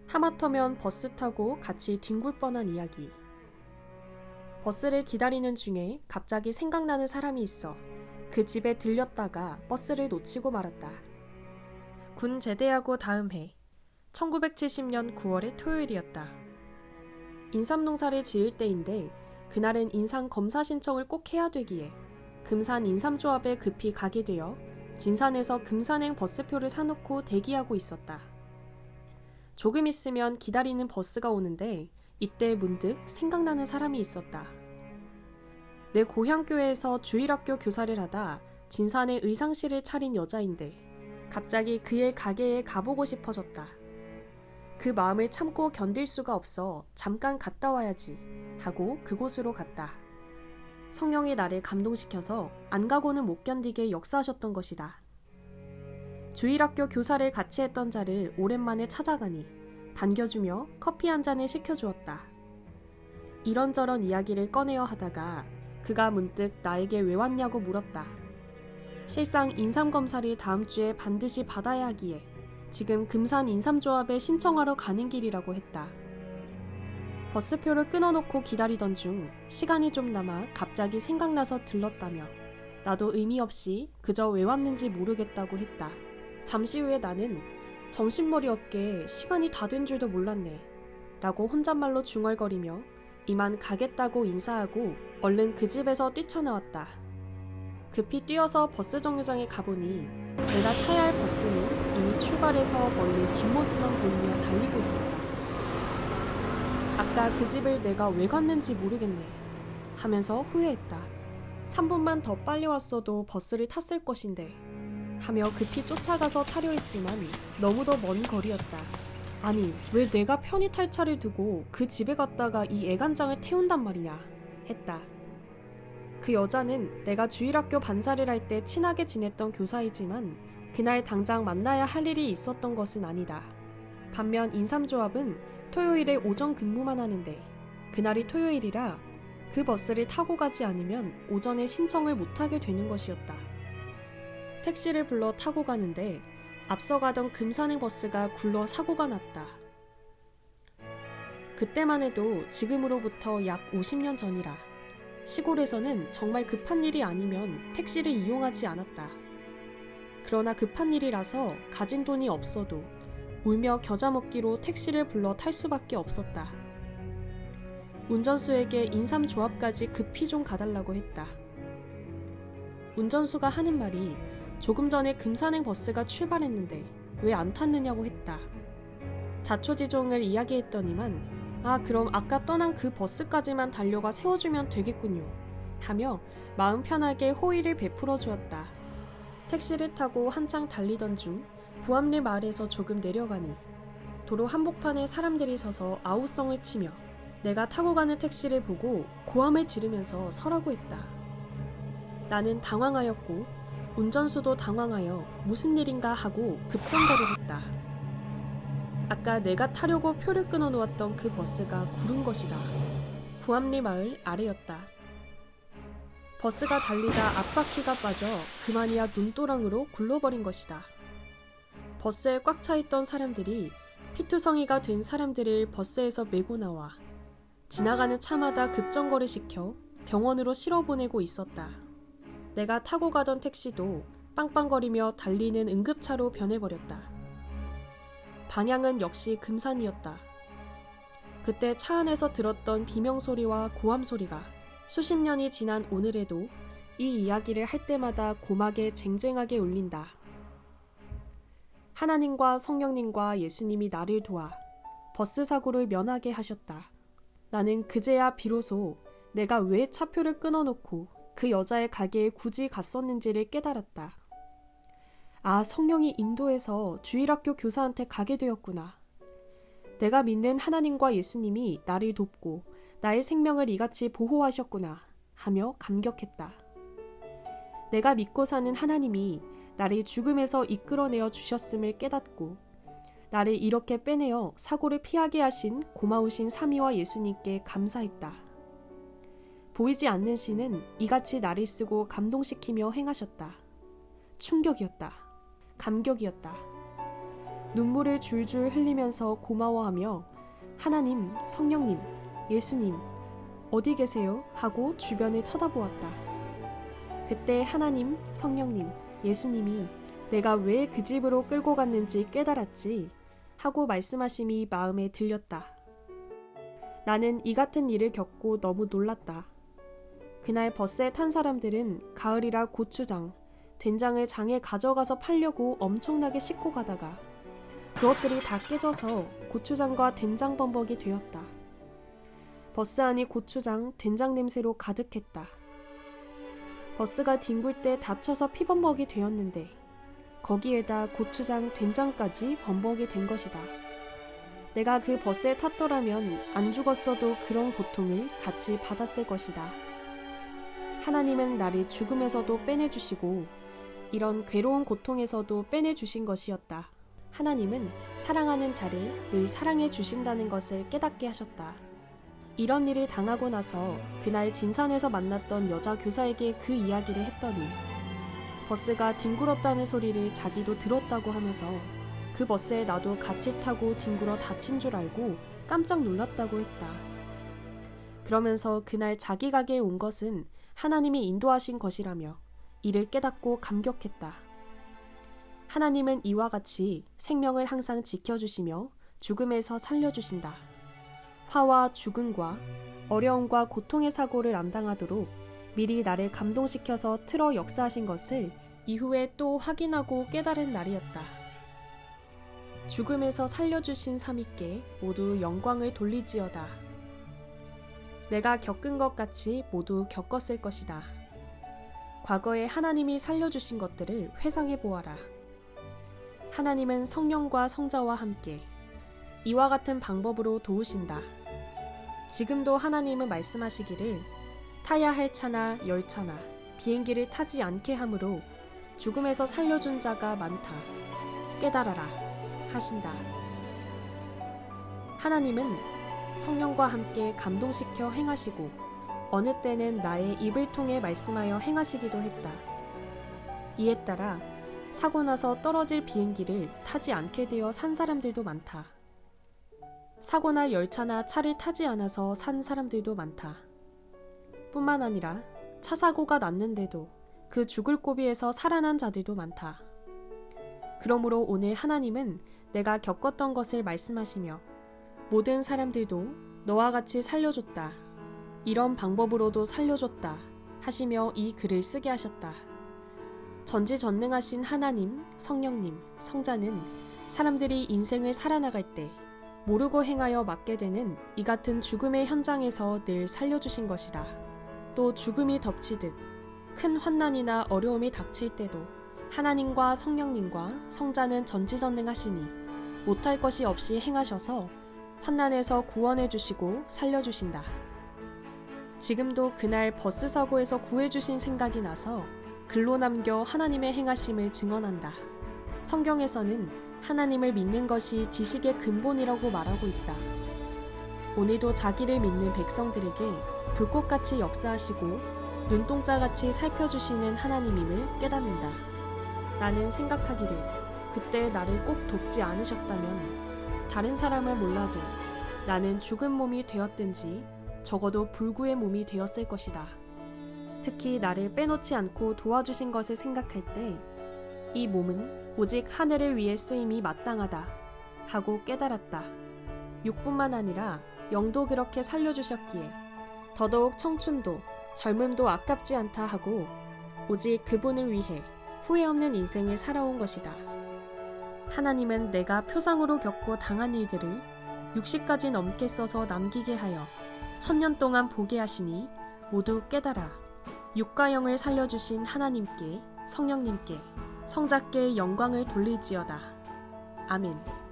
하마터면 버스 타고 같이 뒹굴 뻔한 이야기. 버스를 기다리는 중에 갑자기 생각나는 사람이 있어 그 집에 들렸다가 버스를 놓치고 말았다. 군 제대하고 다음 해 1970년 9월의 토요일이었다. 인삼농사를 지을 때인데 그날은 인삼 검사 신청을 꼭 해야 되기에 금산 인삼조합에 급히 가게 되어 진산에서 금산행 버스표를 사놓고 대기하고 있었다. 조금 있으면 기다리는 버스가 오는데 이때 문득 생각나는 사람이 있었다. 내 고향교회에서 주일학교 교사를 하다 진산에 의상실을 차린 여자인데 갑자기 그의 가게에 가보고 싶어졌다. 그 마음을 참고 견딜 수가 없어 잠깐 갔다 와야지 하고 그곳으로 갔다. 성령이 나를 감동시켜서 안 가고는 못 견디게 역사하셨던 것이다. 주일학교 교사를 같이 했던 자를 오랜만에 찾아가니 반겨주며 커피 한 잔을 시켜주었다. 이런저런 이야기를 꺼내어 하다가 그가 문득 나에게 왜 왔냐고 물었다. 실상 인삼검사를 다음 주에 반드시 받아야 하기에 지금 금산 인삼조합에 신청하러 가는 길이라고 했다. 버스표를 끊어놓고 기다리던 중 시간이 좀 남아 갑자기 생각나서 들렀다며 나도 의미 없이 그저 왜 왔는지 모르겠다고 했다. 잠시 후에 나는 정신머리 없게 시간이 다 된 줄도 몰랐네 라고 혼잣말로 중얼거리며 이만 가겠다고 인사하고 얼른 그 집에서 뛰쳐나왔다. 급히 뛰어서 버스 정류장에 가보니 내가 타야 할 버스는 이미 출발해서 멀리 뒷모습만 보이며 달리고 있었다. 아까 그 집을 내가 왜 갔는지 모르겠네 하면서 후회했다. 3분만 더 빨리 왔어도 버스를 탔을 것인데 하며 급히 쫓아가서 타려 했지만 너무도 먼 거리였다. 아니 왜 내가 편히 탈 차를 두고 그 집에 갔다가 이 애간장을 태운단 말이냐 했다. 그 여자는 내가 주일학교 반사를 할 때 친하게 지냈던 교사이지만 그날 당장 만나야 할 일이 있었던 것은 아니다. 반면 인삼조합은 토요일에 오전 근무만 하는데 그날이 토요일이라 그 버스를 타고 가지 않으면 오전에 신청을 못하게 되는 것이었다. 택시를 불러 타고 가는데 앞서 가던 금산행 버스가 굴러 사고가 났다. 그때만 해도 지금으로부터 약 50년 전이라 시골에서는 정말 급한 일이 아니면 택시를 이용하지 않았다. 그러나 급한 일이라서 가진 돈이 없어도 울며 겨자 먹기로 택시를 불러 탈 수밖에 없었다. 운전수에게 인삼조합까지 급히 좀 가달라고 했다. 운전수가 하는 말이 조금 전에 금산행 버스가 출발했는데 왜 안 탔느냐고 했다. 자초지종을 이야기했더니만 그럼 아까 떠난 그 버스까지만 달려가 세워주면 되겠군요 하며 마음 편하게 호의를 베풀어 주었다. 택시를 타고 한창 달리던 중 부암리 마을에서 조금 내려가니 도로 한복판에 사람들이 서서 아우성을 치며 내가 타고 가는 택시를 보고 고함을 지르면서 서라고 했다. 나는 당황하였고 운전수도 당황하여 무슨 일인가 하고 급정거를 했다. 아까 내가 타려고 표를 끊어놓았던 그 버스가 구른 것이다. 부암리 마을 아래였다. 버스가 달리다 앞바퀴가 빠져 그만이야 눈도랑으로 굴러버린 것이다. 버스에 꽉 차있던 사람들이 피투성이가 된 사람들을 버스에서 메고 나와 지나가는 차마다 급정거를 시켜 병원으로 실어보내고 있었다. 내가 타고 가던 택시도 빵빵거리며 달리는 응급차로 변해버렸다. 방향은 역시 금산이었다. 그때 차 안에서 들었던 비명소리와 고함소리가 수십 년이 지난 오늘에도 이 이야기를 할 때마다 고막에 쟁쟁하게 울린다. 하나님과 성령님과 예수님이 나를 도와 버스 사고를 면하게 하셨다. 나는 그제야 비로소 내가 왜 차표를 끊어놓고 그 여자의 가게에 굳이 갔었는지를 깨달았다. 성령이 인도해서 주일학교 교사한테 가게 되었구나. 내가 믿는 하나님과 예수님이 나를 돕고 나의 생명을 이같이 보호하셨구나 하며 감격했다. 내가 믿고 사는 하나님이 나를 죽음에서 이끌어내어 주셨음을 깨닫고 나를 이렇게 빼내어 사고를 피하게 하신 고마우신 삼위와 예수님께 감사했다. 보이지 않는 신은 이같이 나를 쓰고 감동시키며 행하셨다. 충격이었다. 감격이었다. 눈물을 줄줄 흘리면서 고마워하며 하나님, 성령님, 예수님, 어디 계세요? 하고 주변을 쳐다보았다. 그때 하나님, 성령님, 예수님이 내가 왜 그 집으로 끌고 갔는지 깨달았지 하고 말씀하심이 마음에 들렸다. 나는 이 같은 일을 겪고 너무 놀랐다. 그날 버스에 탄 사람들은 가을이라 고추장, 된장을 장에 가져가서 팔려고 엄청나게 싣고 가다가 그것들이 다 깨져서 고추장과 된장 범벅이 되었다. 버스 안이 고추장, 된장 냄새로 가득했다. 버스가 뒹굴 때 다쳐서 피범벅이 되었는데 거기에다 고추장, 된장까지 범벅이 된 것이다. 내가 그 버스에 탔더라면 안 죽었어도 그런 고통을 같이 받았을 것이다. 하나님은 나를 죽음에서도 빼내주시고 이런 괴로운 고통에서도 빼내주신 것이었다. 하나님은 사랑하는 자를 늘 사랑해 주신다는 것을 깨닫게 하셨다. 이런 일을 당하고 나서 그날 진산에서 만났던 여자 교사에게 그 이야기를 했더니 버스가 뒹굴었다는 소리를 자기도 들었다고 하면서 그 버스에 나도 같이 타고 뒹굴어 다친 줄 알고 깜짝 놀랐다고 했다. 그러면서 그날 자기 가게에 온 것은 하나님이 인도하신 것이라며 이를 깨닫고 감격했다. 하나님은 이와 같이 생명을 항상 지켜주시며 죽음에서 살려주신다. 화와 죽음과 어려움과 고통의 사고를 안 당하도록 미리 나를 감동시켜서 틀어 역사하신 것을 이후에 또 확인하고 깨달은 날이었다. 죽음에서 살려주신 삼위께 모두 영광을 돌리지어다. 내가 겪은 것 같이 모두 겪었을 것이다. 과거에 하나님이 살려주신 것들을 회상해 보아라. 하나님은 성령과 성자와 함께 이와 같은 방법으로 도우신다. 지금도 하나님은 말씀하시기를 타야 할 차나 열차나 비행기를 타지 않게 하므로 죽음에서 살려준 자가 많다. 깨달아라 하신다. 하나님은 성령과 함께 감동시켜 행하시고 어느 때는 나의 입을 통해 말씀하여 행하시기도 했다. 이에 따라 사고 나서 떨어질 비행기를 타지 않게 되어 산 사람들도 많다. 사고날 열차나 차를 타지 않아서 산 사람들도 많다. 뿐만 아니라 차 사고가 났는데도 그 죽을 고비에서 살아난 자들도 많다. 그러므로 오늘 하나님은 내가 겪었던 것을 말씀하시며 모든 사람들도 너와 같이 살려줬다. 이런 방법으로도 살려줬다. 하시며 이 글을 쓰게 하셨다. 전지전능하신 하나님, 성령님, 성자는 사람들이 인생을 살아나갈 때 모르고 행하여 맞게 되는 이 같은 죽음의 현장에서 늘 살려주신 것이다. 또 죽음이 덮치듯 큰 환난이나 어려움이 닥칠 때도 하나님과 성령님과 성자는 전지전능하시니 못할 것이 없이 행하셔서 환난에서 구원해 주시고 살려주신다. 지금도 그날 버스 사고에서 구해주신 생각이 나서 글로 남겨 하나님의 행하심을 증언한다. 성경에서는 하나님을 믿는 것이 지식의 근본이라고 말하고 있다. 오늘도 자기를 믿는 백성들에게 불꽃같이 역사하시고 눈동자같이 살펴주시는 하나님임을 깨닫는다. 나는 생각하기를 그때 나를 꼭 돕지 않으셨다면 다른 사람은 몰라도 나는 죽은 몸이 되었든지 적어도 불구의 몸이 되었을 것이다. 특히 나를 빼놓지 않고 도와주신 것을 생각할 때 이 몸은 오직 하늘을 위해 쓰임이 마땅하다 하고 깨달았다. 육뿐만 아니라 영도 그렇게 살려주셨기에 더더욱 청춘도 젊음도 아깝지 않다 하고 오직 그분을 위해 후회 없는 인생을 살아온 것이다. 하나님은 내가 표상으로 겪고 당한 일들을 60가지 넘게 써서 남기게 하여 1000년 동안 보게 하시니 모두 깨달아 육과 영을 살려주신 하나님께 성령님께 성자께 영광을 돌릴지어다. 아멘.